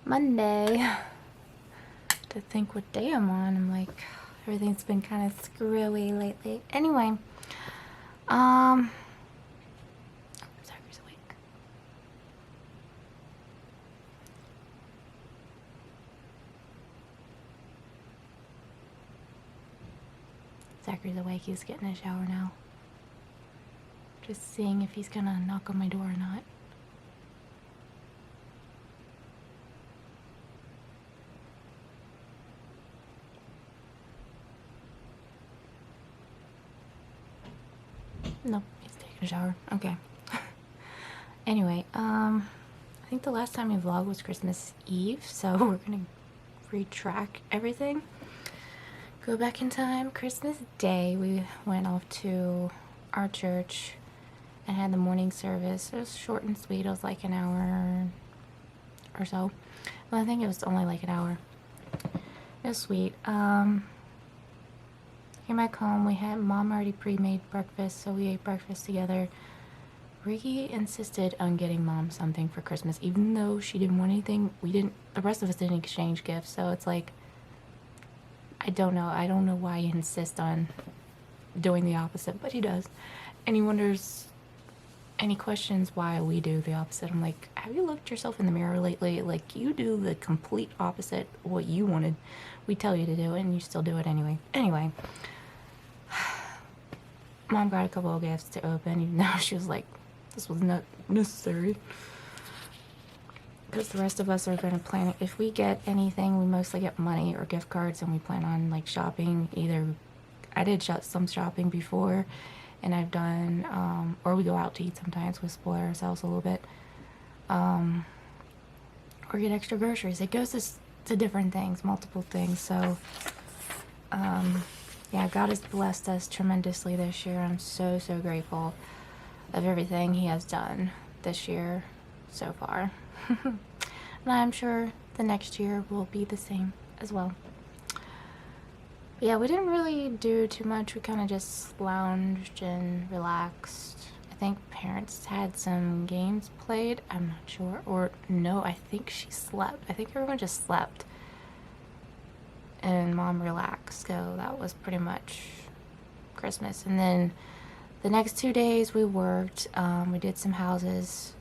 Monday. To think what day I'm on. I'm like, everything's been kind of screwy lately. Anyway, Zachary's awake. Zachary's awake. He's getting a shower now. Just seeing if he's gonna knock on my door or not. Nope, he's taking a shower. Okay. Anyway, I think the last time we vlogged was Christmas Eve, so we're gonna retrack everything. Go back in time. Christmas Day, we went off to our church and had the morning service. It was short and sweet. It was like an hour or so. Well, I think it was only like an hour. It was sweet. Came back home. We had Mom already pre-made breakfast, so we ate breakfast together. Ricky insisted on getting Mom something for Christmas, even though she didn't want anything. The rest of us didn't exchange gifts, so it's like, I don't know why he insists on doing the opposite, but he does. And he wonders, and he questions why we do the opposite. I'm like, have you looked yourself in the mirror lately? Like, you do the complete opposite of what you wanted. We tell you to do it, and you still do it anyway. Anyway, Mom got a couple of gifts to open, even though she was like, this was not necessary. Because the rest of us are going to plan, if we get anything, we mostly get money or gift cards, and we plan on like shopping. Either I did some shopping before, and I've done, or we go out to eat sometimes. We spoil ourselves a little bit, or get extra groceries. It goes to different things, multiple things. So yeah, God has blessed us tremendously this year. I'm so grateful of everything he has done this year so far. And I'm sure the next year will be the same as well. Yeah, we didn't really do too much. We kind of just lounged and relaxed. I think parents had some games played. I'm not sure. Or no, I think she slept. I think everyone just slept. And Mom relaxed. So that was pretty much Christmas. And then the next 2 days we worked. We did some houses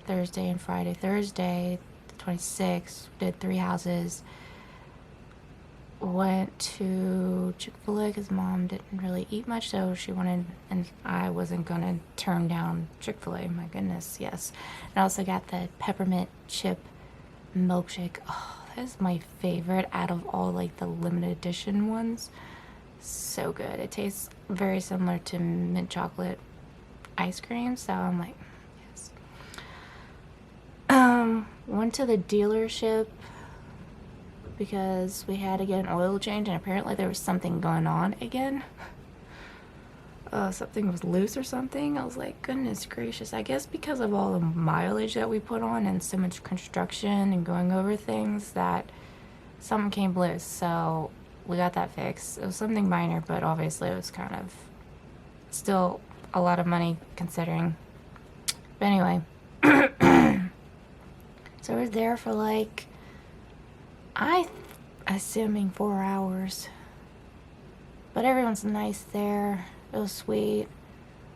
Thursday and Friday. Thursday, the 26th, we did 3 houses. Went to Chick-fil-A because Mom didn't really eat much, so she wanted, and I wasn't gonna turn down Chick-fil-A. My goodness, yes. And I also got the peppermint chip milkshake. Oh, that is my favorite out of all like the limited edition ones. So good. It tastes very similar to mint chocolate ice cream, so I'm like, yes. Went to the dealership because we had to get an oil change, and apparently there was something going on again. Something was loose or something. I was like, goodness gracious. I guess because of all the mileage that we put on and so much construction and going over things, that something came loose. So we got that fixed. It was something minor, but obviously it was kind of still a lot of money considering. But anyway, so we're there for like, assuming 4 hours. But everyone's nice there. It was sweet. It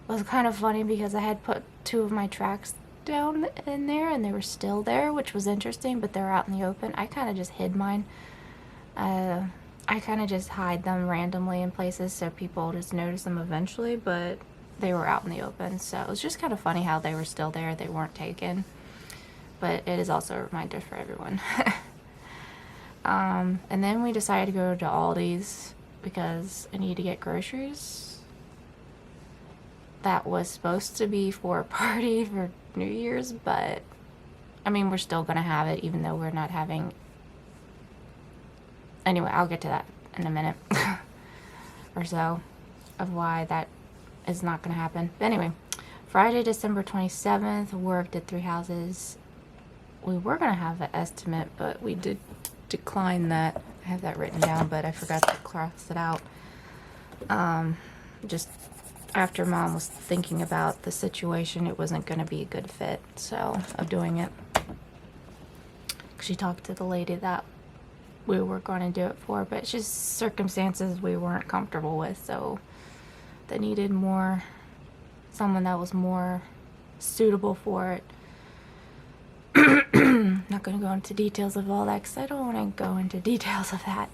was kind of funny because I had put 2 of my tracks down in there and they were still there, which was interesting, but they're out in the open. I kind of just hid mine. I kind of just hide them randomly in places so people just notice them eventually, but they were out in the open. So it was just kind of funny how they were still there. They weren't taken. But it is also a reminder for everyone. And then we decided to go to Aldi's because I need to get groceries. That was supposed to be for a party for New Year's, but I mean, we're still gonna have it even though we're not having. Anyway, I'll get to that in a minute or so of why that is not gonna happen. But anyway, Friday, December 27th, worked at 3 houses. We were gonna have an estimate, but we did decline that. I have that written down, but I forgot to cross it out. Just after Mom was thinking about the situation, it wasn't going to be a good fit, so, of doing it. She talked to the lady that we were going to do it for, but it's just circumstances we weren't comfortable with, so they needed someone that was more suitable for it. Not going to go into details of all that because I don't want to go into details of that.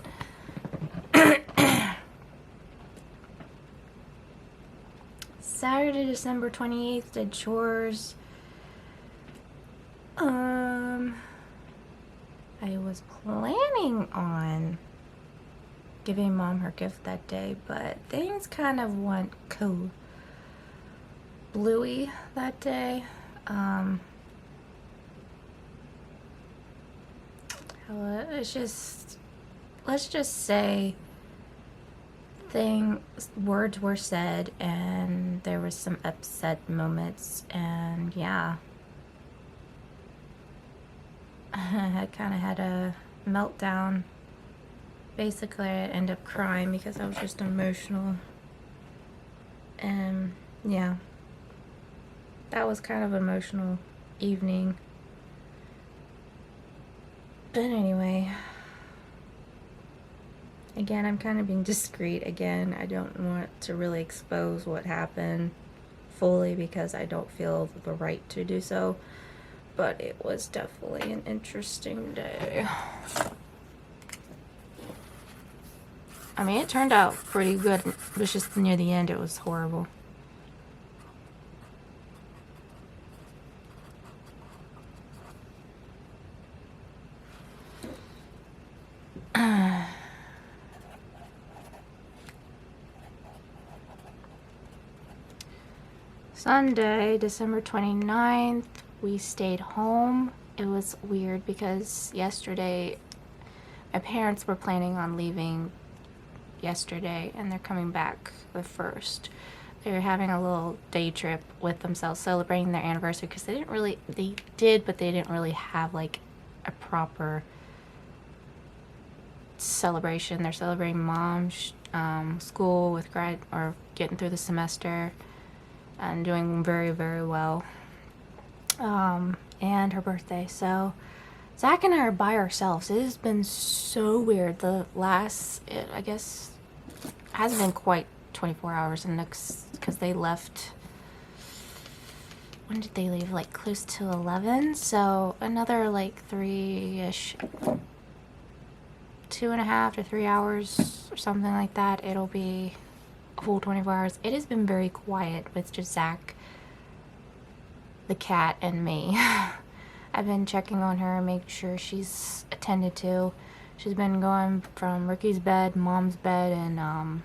Saturday, December 28th, did chores. I was planning on giving Mom her gift that day, but things kind of went bluey that day. Let's just say words were said and there was some upset moments, and yeah. I kind of had a meltdown. Basically, I ended up crying because I was just emotional. And yeah, that was kind of an emotional evening. But anyway, again, I'm kind of being discreet again. I don't want to really expose what happened fully because I don't feel the right to do so. But it was definitely an interesting day. I mean, it turned out pretty good. It was just near the end, it was horrible. Sunday, December 29th. We stayed home. It was weird because yesterday my parents were planning on leaving yesterday and they're coming back the 1st. They're having a little day trip with themselves, celebrating their anniversary, because they did, but they didn't really have like a proper celebration. They're celebrating Mom's school with getting through the semester and doing very, very well. And her birthday. So Zach and I are by ourselves. It has been so weird. I guess, hasn't been quite 24 hours, and because they left, when did they leave? Like close to 11. So another like 3-ish, 2.5 to 3 hours or something like that. It'll be a full 24 hours. It has been very quiet with just Zach, the cat, and me. I've been checking on her, making sure she's attended to. She's been going from Ricky's bed, Mom's bed, and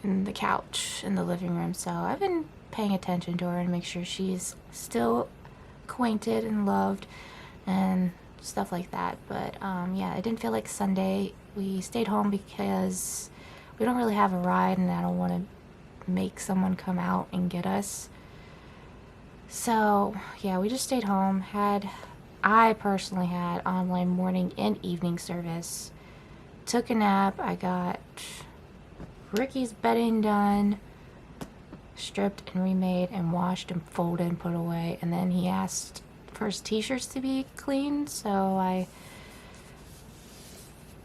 in the couch in the living room. So I've been paying attention to her and make sure she's still acquainted and loved and stuff like that. But yeah, I didn't feel like Sunday. We stayed home because we don't really have a ride, and I don't want to make someone come out and get us. So yeah, we just stayed home. I personally had online morning and evening service. Took a nap. I got Ricky's bedding done, stripped and remade and washed and folded and put away. And then he asked for his t-shirts to be cleaned, so I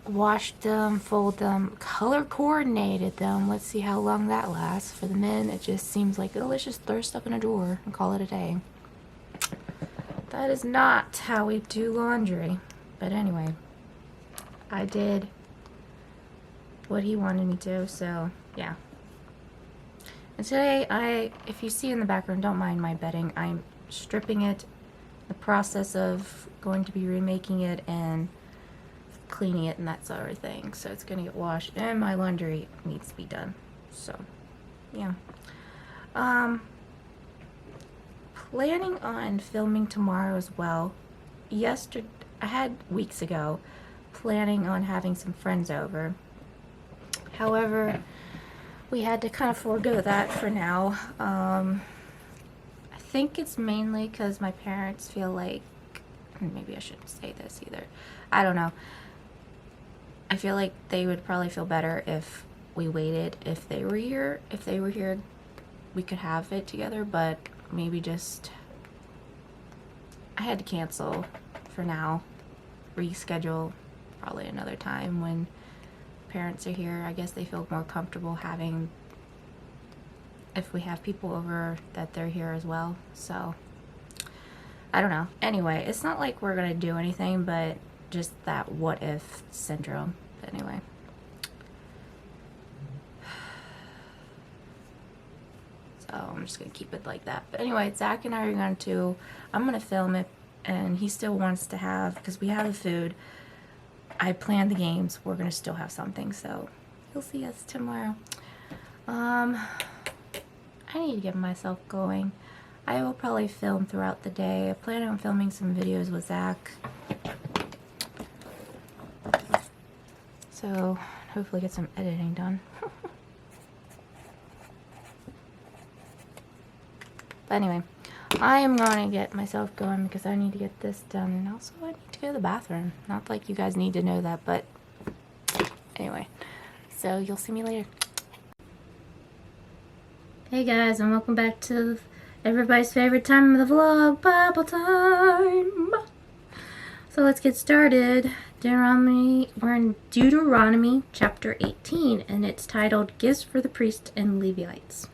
washed them, folded them, color coordinated them. Let's see how long that lasts. For the men, it just seems like, oh, let's just throw stuff in a drawer and call it a day. That is not how we do laundry. But anyway, I did what he wanted me to, so yeah. And today, if you see in the background, don't mind my bedding. I'm stripping it, the process of going to be remaking it and cleaning it and that sort of thing. So it's gonna get washed, and my laundry needs to be done. So yeah. Planning on filming tomorrow as well. I had weeks ago planning on having some friends over. However, we had to kind of forego that for now. I think it's mainly because my parents feel like, maybe I shouldn't say this either, I don't know. I feel like they would probably feel better if we waited. If they were here, we could have it together, but maybe just, I had to cancel for now, reschedule probably another time when parents are here. I guess they feel more comfortable having, if we have people over, that they're here as well. So I don't know. Anyway, it's not like we're gonna do anything, but just that what if syndrome. But anyway, so I'm just gonna keep it like that. But anyway, Zach and I are going to, I'm gonna film it, and he still wants to have, because we have the food, I planned the games, we're gonna still have something, so you'll see us tomorrow. I need to get myself going. I will probably film throughout the day. I plan on filming some videos with Zach, so hopefully get some editing done. But anyway, I am going to get myself going because I need to get this done, and also I need to go to the bathroom. Not like you guys need to know that, but anyway, so you'll see me later. Hey guys, and welcome back to everybody's favorite time of the vlog, Bible time. So let's get started. We're in Deuteronomy chapter 18, and it's titled Gifts for the Priests and Levites.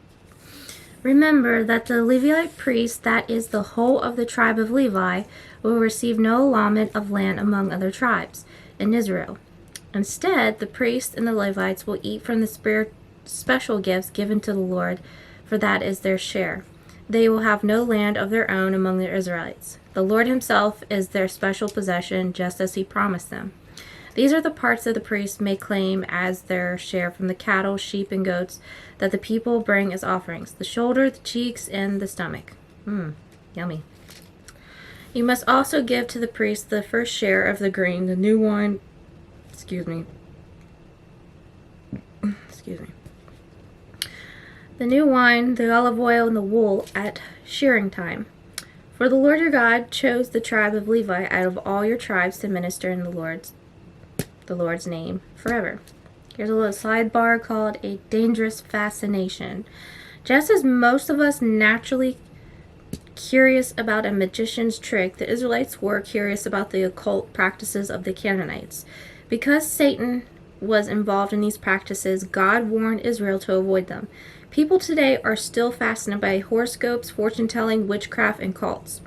Remember that the Levite priest, that is the whole of the tribe of Levi, will receive no allotment of land among other tribes in Israel. Instead, the priests and the Levites will eat from the special gifts given to the Lord, for that is their share. They will have no land of their own among the Israelites. The Lord himself is their special possession, just as he promised them. These are the parts that the priests may claim as their share from the cattle, sheep, and goats that the people bring as offerings: the shoulder, the cheeks, and the stomach. Yummy. You must also give to the priest the first share of the grain, the new wine, the new wine, the olive oil, and the wool at shearing time. For the Lord your God chose the tribe of Levi out of all your tribes to minister in the Lord's name forever. Here's a little sidebar called a dangerous fascination. Just as most of us naturally curious about a magician's trick, the Israelites were curious about the occult practices of the Canaanites. Because Satan was involved in these practices, God warned Israel to avoid them. People today are still fascinated by horoscopes, fortune-telling, witchcraft, and cults.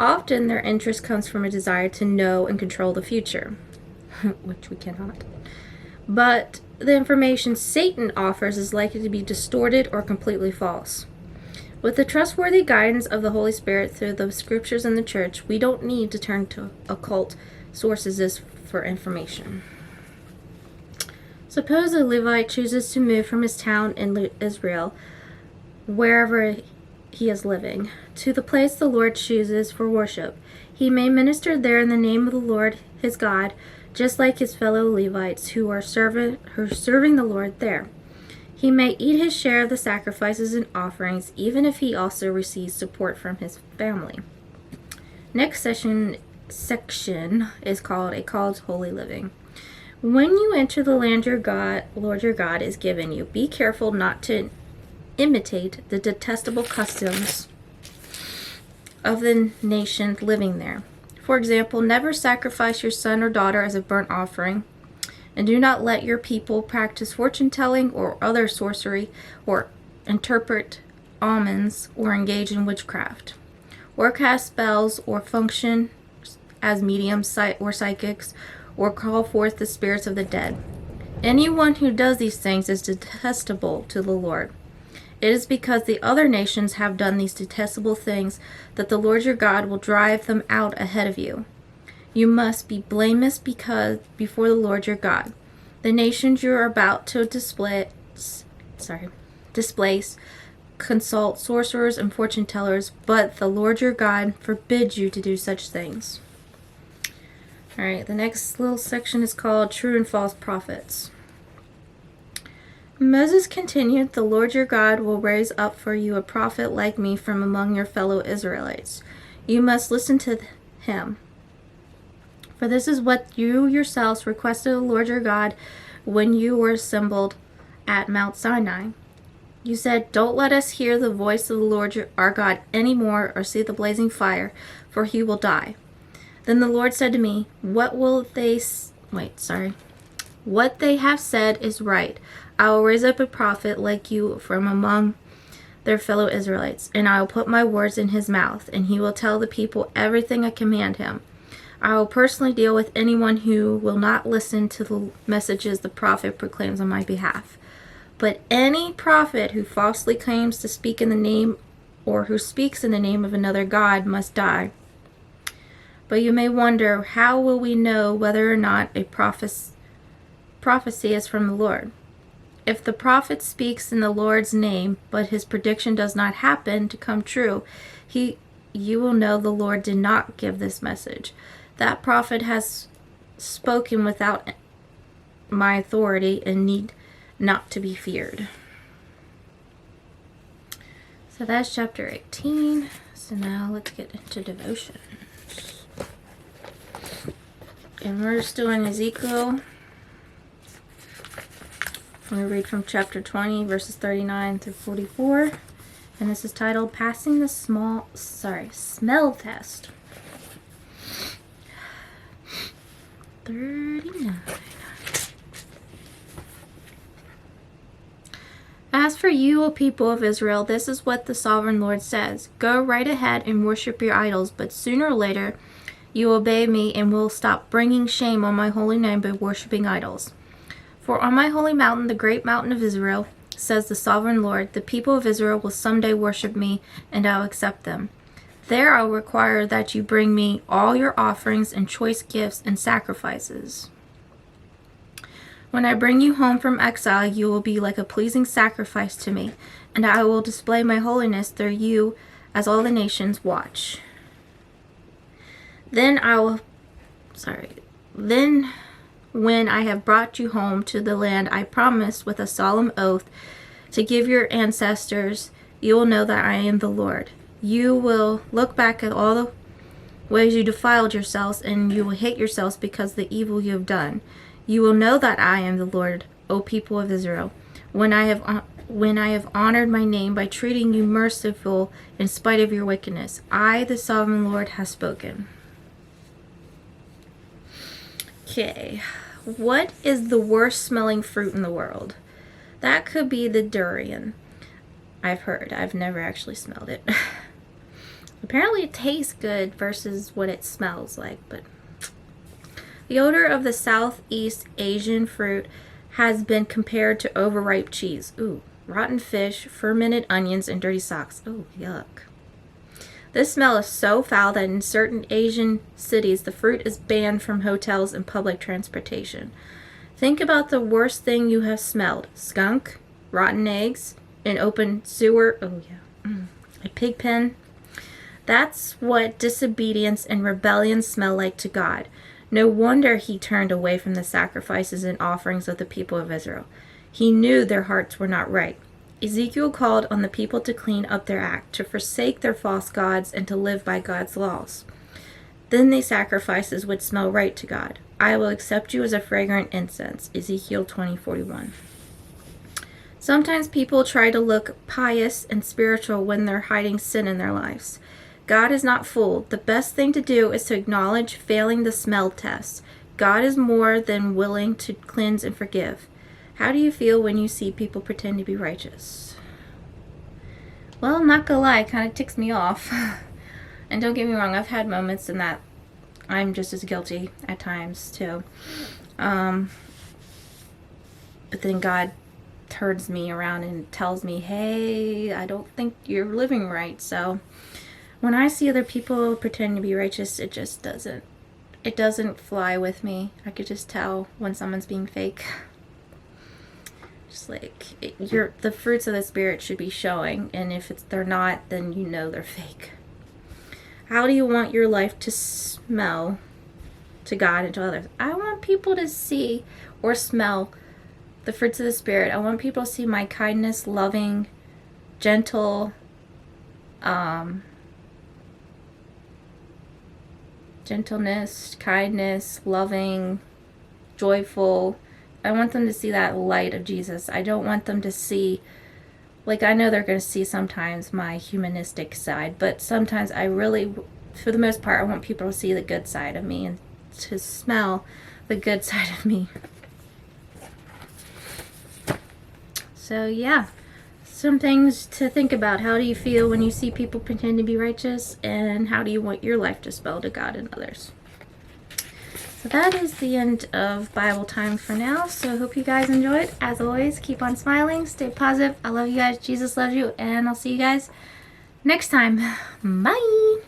Often their interest comes from a desire to know and control the future, which we cannot. But the information Satan offers is likely to be distorted or completely false. With the trustworthy guidance of the Holy Spirit through the scriptures and the church, we don't need to turn to occult sources for information. Suppose a Levite chooses to move from his town in Israel, wherever he is living, to the place the Lord chooses for worship. He may minister there in the name of the Lord his God, just like his fellow Levites who are serving the Lord there. He may eat his share of the sacrifices and offerings, even if he also receives support from his family. Next section is called a call to holy living. When you enter the land Lord your God is given you, be careful not to imitate the detestable customs of the nation living there. For example, never sacrifice your son or daughter as a burnt offering, and do not let your people practice fortune-telling or other sorcery, or interpret omens, or engage in witchcraft, or cast spells, or function as mediums or psychics, or call forth the spirits of the dead. Anyone who does these things is detestable to the Lord. It is because the other nations have done these detestable things that the Lord your God will drive them out ahead of you. You must be blameless before the Lord your God. The nations you are about to displace consult sorcerers and fortune tellers, but the Lord your God forbids you to do such things. Alright, the next little section is called True and False Prophets. Moses continued, the Lord your God will raise up for you a prophet like me from among your fellow Israelites. You must listen to him. For this is what you yourselves requested of the Lord your God when you were assembled at Mount Sinai. You said, don't let us hear the voice of the Lord our God any more or see the blazing fire, for he will die. Then the Lord said to me, what they have said is right. I will raise up a prophet like you from among their fellow Israelites, and I will put my words in his mouth, and he will tell the people everything I command him. I will personally deal with anyone who will not listen to the messages the prophet proclaims on my behalf. But any prophet who falsely claims to speak in the name or who speaks in the name of another god must die. But you may wonder, how will we know whether or not a prophecy is from the Lord? If the prophet speaks in the Lord's name, but his prediction does not happen to come true, you will know the Lord did not give this message. That prophet has spoken without my authority and need not to be feared. So that's chapter 18. So now let's get into devotion. And we're still in Ezekiel. I'm going to read from chapter 20, verses 39 through 44. And this is titled, Passing the Smell Test. 39. As for you, O people of Israel, this is what the sovereign Lord says. Go right ahead and worship your idols, but sooner or later you obey me and will stop bringing shame on my holy name by worshiping idols. For on my holy mountain, the great mountain of Israel, says the sovereign Lord, the people of Israel will someday worship me, and I'll accept them. There I'll require that you bring me all your offerings and choice gifts and sacrifices. When I bring you home from exile, you will be like a pleasing sacrifice to me, and I will display my holiness through you as all the nations watch. Then when I have brought you home to the land I promised with a solemn oath to give your ancestors, you will know that I am the Lord. You will look back at all the ways you defiled yourselves, and you will hate yourselves because of the evil you have done. You will know that I am the Lord, O people of Israel, when I have honored my name by treating you merciful in spite of your wickedness. I, the sovereign Lord, have spoken. Okay, what is the worst smelling fruit in the world? That could be the durian. I've heard. I've never actually smelled it. Apparently it tastes good versus what it smells like, but the odor of the Southeast Asian fruit has been compared to overripe cheese. Ooh, rotten fish, fermented onions, and dirty socks. Ooh, yuck. This smell is so foul that in certain Asian cities, the fruit is banned from hotels and public transportation. Think about the worst thing you have smelled. Skunk, rotten eggs, an open sewer. Oh, yeah. A pig pen. That's what disobedience and rebellion smell like to God. No wonder he turned away from the sacrifices and offerings of the people of Israel. He knew their hearts were not right. Ezekiel called on the people to clean up their act, to forsake their false gods, and to live by God's laws. Then the sacrifices would smell right to God. I will accept you as a fragrant incense. Ezekiel 20:41. Sometimes people try to look pious and spiritual when they're hiding sin in their lives. God is not fooled. The best thing to do is to acknowledge failing the smell test. God is more than willing to cleanse and forgive. How do you feel when you see people pretend to be righteous? Well, I'm not gonna lie, it kind of ticks me off. And don't get me wrong, I've had moments in that I'm just as guilty at times too. But then God turns me around and tells me, hey, I don't think you're living right. So when I see other people pretending to be righteous, it just doesn't fly with me. I could just tell when someone's being fake. Just like, the fruits of the Spirit should be showing, and if they're not, then you know they're fake. How do you want your life to smell to God and to others? I want people to see or smell the fruits of the Spirit. I want people to see my kindness, loving, gentle, gentleness, kindness, loving, joyful. I want them to see that light of Jesus. I don't want them to see like, I know they're going to see sometimes my humanistic side, but sometimes I really, for the most part, I want people to see the good side of me and to smell the good side of me. So yeah, some things to think about. How do you feel when you see people pretend to be righteous, and how do you want your life to spell to God and others? So that is the end of Bible time for now. So I hope you guys enjoyed. As always, keep on smiling, stay positive. I love you guys. Jesus loves you, and I'll see you guys next time. Bye.